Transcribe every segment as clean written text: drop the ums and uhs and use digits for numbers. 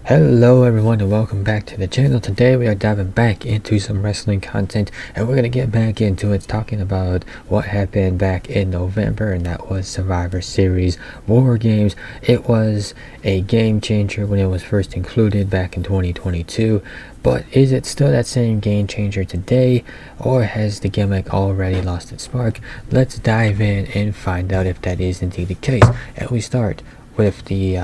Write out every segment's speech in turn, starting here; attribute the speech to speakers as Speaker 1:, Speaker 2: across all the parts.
Speaker 1: Hello everyone and welcome back to the channel. Today we are diving back into some wrestling content, and we're going to get back into it talking about what happened back in November, and that was Survivor Series WarGames. It was a game changer when it was first included back in 2022, but is it still that same game changer today, or has the gimmick already lost its spark? Let's dive in and find out if that is indeed the case. And we start with the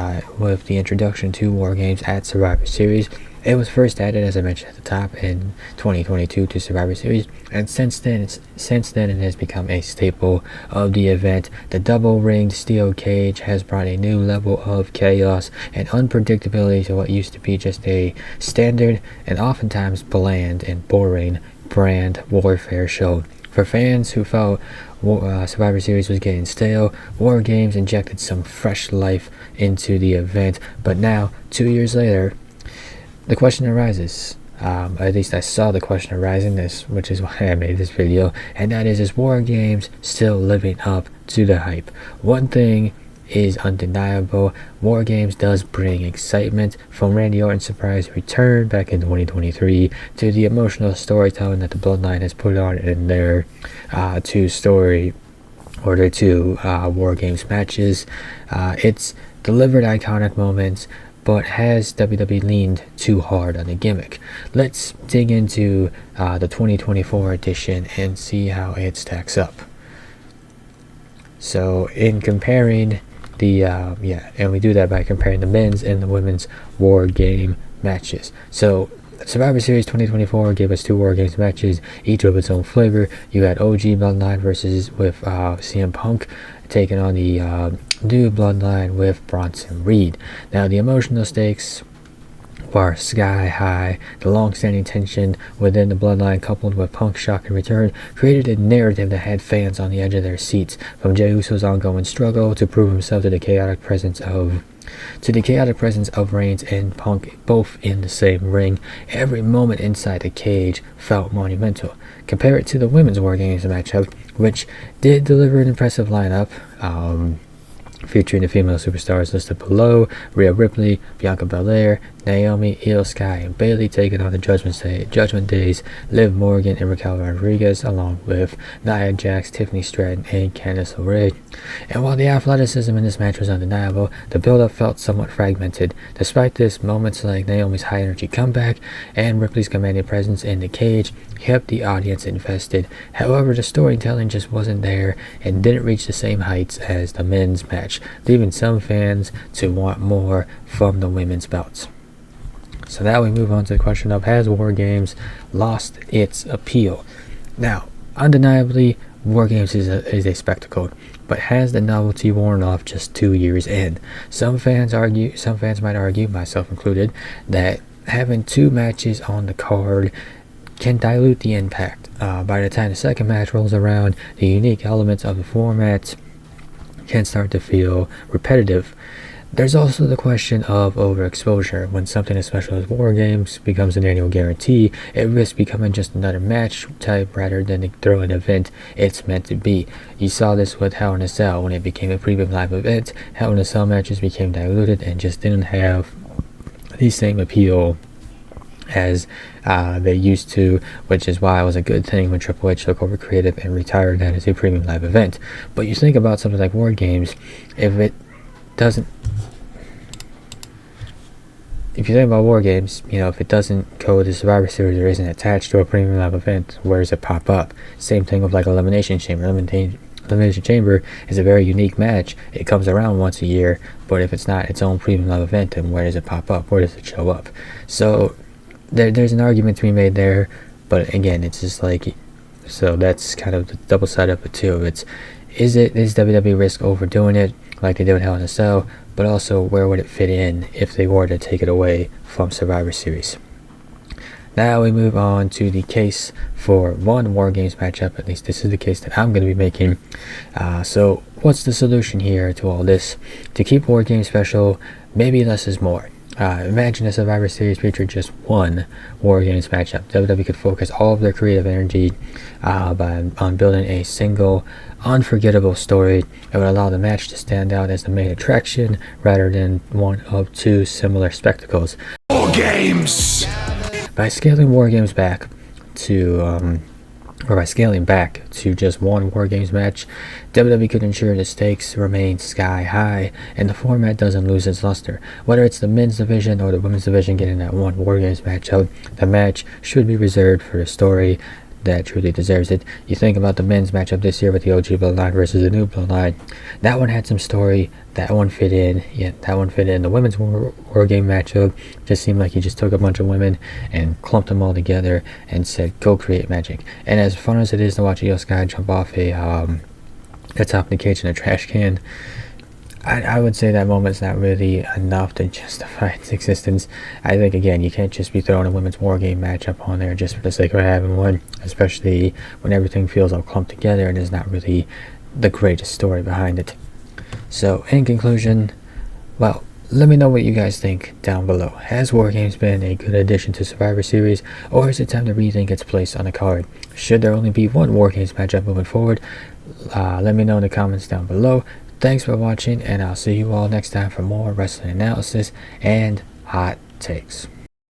Speaker 1: introduction to WarGames at Survivor Series. It was first added, as I mentioned at the top, in 2022 to Survivor Series, and since then it has become a staple of the event. The double-ringed steel cage has brought a new level of chaos and unpredictability to what used to be just a standard and oftentimes bland and boring brand warfare show. For fans who felt Survivor Series was getting stale, WarGames injected some fresh life into the event. But now, 2 years later, the question arises. At least I saw the question arising, which is why I made this video, and that is WarGames still living up to the hype? One thing is undeniable: WarGames does bring excitement, from Randy Orton's surprise return back in 2023 to the emotional storytelling that the Bloodline has put on in their two WarGames matches. It's delivered iconic moments, but has WWE leaned too hard on the gimmick? Let's dig into the 2024 edition and see how it stacks up. So in comparing and we do that by comparing the men's and the women's war game matches. So Survivor Series 2024 gave us two WarGames matches, each with its own flavor. You had OG Bloodline with CM Punk taking on the new Bloodline with Bronson Reed. Now the emotional stakes were sky high. The long-standing tension within the Bloodline, coupled with Punk's shocking return, created a narrative that had fans on the edge of their seats. From Jey Uso's ongoing struggle to prove himself to the chaotic presence of Reigns and Punk, both in the same ring, every moment inside the cage felt monumental. Compare it to the women's WarGames matchup, which did deliver an impressive lineup, featuring the female superstars listed below: Rhea Ripley, Bianca Belair, Naomi, Io Sky, and Bayley taking on the Judgment Days, Liv Morgan and Raquel Rodriguez, along with Nia Jax, Tiffany Stratton, and Candice LeRae. And while the athleticism in this match was undeniable, the build-up felt somewhat fragmented. Despite this, moments like Naomi's high-energy comeback and Ripley's commanding presence in the cage kept the audience invested. However, the storytelling just wasn't there and didn't reach the same heights as the men's match, leaving some fans to want more from the women's belts. So now we move on to the question of, has WarGames lost its appeal? Now, undeniably, WarGames is a spectacle, but has the novelty worn off just 2 years in? Some fans might argue, myself included, that having two matches on the card can dilute the impact. By the time the second match rolls around, the unique elements of the format can start to feel repetitive. There's also the question of overexposure. When something as special as WarGames becomes an annual guarantee, it risks becoming just another match type rather than the thrilling event it's meant to be. You saw this with Hell in a Cell. When it became a premium live event, Hell in a Cell matches became diluted and just didn't have the same appeal as they used to, which is why it was a good thing when Triple H took over creative and retired that as a premium live event. But you think about something like WarGames, if you think about WarGames, if it doesn't go to Survivor Series or isn't attached to a premium live event, where does it pop up? Same thing with like Elimination Chamber. Elimination Chamber is a very unique match. It comes around once a year, but if it's not its own premium live event, then where does it pop up? Where does it show up? So there's an argument to be made there, but again, it's just like, so that's kind of the double side of it too. Is WWE risk overdoing it like they did with Hell in a Cell? But also, where would it fit in if they were to take it away from Survivor Series? Now we move on to the case for one WarGames matchup. At least this is the case that I'm going to be making. So what's the solution here to all this? To keep WarGames special, maybe less is more. Imagine a Survivor Series featured just one WarGames matchup. WWE could focus all of their creative energy on building a single, unforgettable story. It would allow the match to stand out as the main attraction rather than one of two similar spectacles.
Speaker 2: WarGames!
Speaker 1: By scaling WarGames back to by scaling back to just one WarGames match, WWE could ensure the stakes remain sky high and the format doesn't lose its luster. Whether it's the men's division or the women's division getting that one WarGames matchup, the match should be reserved for the story that truly deserves it. You think about the men's matchup this year with the OG Bloodline versus the new Bloodline. That one had some story. That one fit in. Yeah, that one fit in. The women's WarGame matchup just seemed like you just took a bunch of women and clumped them all together and said, "Go create magic." And as fun as it is to watch a guy jump off a top of the cage in a trash can, I would say that moment's not really enough to justify its existence. I think, again, you can't just be throwing a women's WarGame matchup on there just for the sake of having one, especially when everything feels all clumped together and there's not really the greatest story behind it. So, in conclusion, well, let me know what you guys think down below. Has WarGames been a good addition to Survivor Series, or is it time to rethink its place on the card? Should there only be one WarGames matchup moving forward? Let me know in the comments down below. Thanks for watching, and I'll see you all next time for more wrestling analysis and hot takes.